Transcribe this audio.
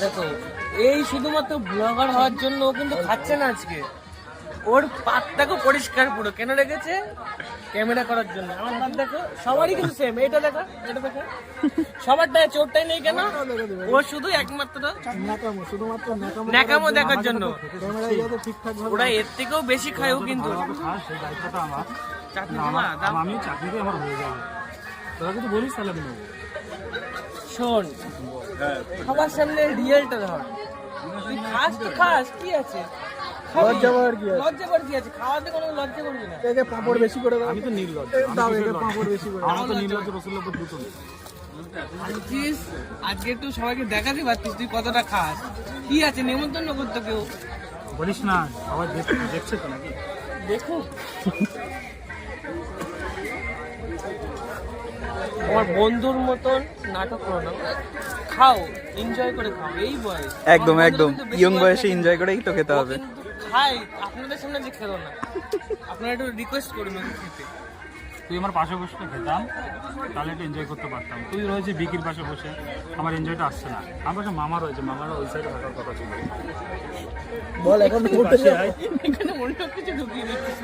দেখো, এই শুধুমাত্র ব্লগার হওয়ার জন্য ও কিন্তু খাচ্ছে না আজকে। ওর পাতটাকে পরিষ্কার পুরো কেন রেখেছে? ক্যামেরা করার জন্য। আমার পাত দেখো, সবারই কিন্তু সেম। এটা দেখো, এটা দেখো, সবারটা চোরটাই নেই কেন? ও শুধু একমাত্র ন্যাকামো দেখার জন্য। ওরা এর থেকেও বেশি খায়ও কিন্তু। আমি চাকরিতে আমার হয়ে যাবে, তোরা কিন্তু বলিস তাহলে আমি নেবো। শোন, সবার সামনে রিয়েলটা ধর। তুই খাস তো খাস, কি আছে? লজ্জা পাওয়ার কি আছে? খাওয়াতে কোনো লজ্জা করবি না। পাঁপড় বেশি করে দাও। আমি তো নির্লজ্জ, পাঁপড় বেশি করে আমার তো নির্লজ্জ রসুল্লাহ দুটো নেই। আজকে একটু সবাইকে দেখাতে পারছিস তুই কতটা খাস। কি আছে, নেমন্তন্ন করতো কেউ? বলিস না, সবাই দেখছে তো নাকি? দেখো, আমার বন্ধুর মতন নাটক করো না, খাও, এনজয় করে খাও, এই বয়স। একদম একদম, ইয়ং বয়সে এনজয় করেই তো খেতে হবে। খাই আপনাদের সামনে যে খেলো না, আপনারা একটু রিকোয়েস্ট করুন ওকে খেতে। তুই আমার পাশে বসে খেতাম, তাহলে একটু এনজয় করতে পারতাম। তুই রয়েছে বিকির পাশে বসে, আমার এনজয়টা আসছে না। আমার পাশে মামা রয়েছে, মামারা ওই সাইডে থাকার কথা ছিল। বল এখন এখানে মনটা কিছু ঢুকিয়ে দিচ্ছিস।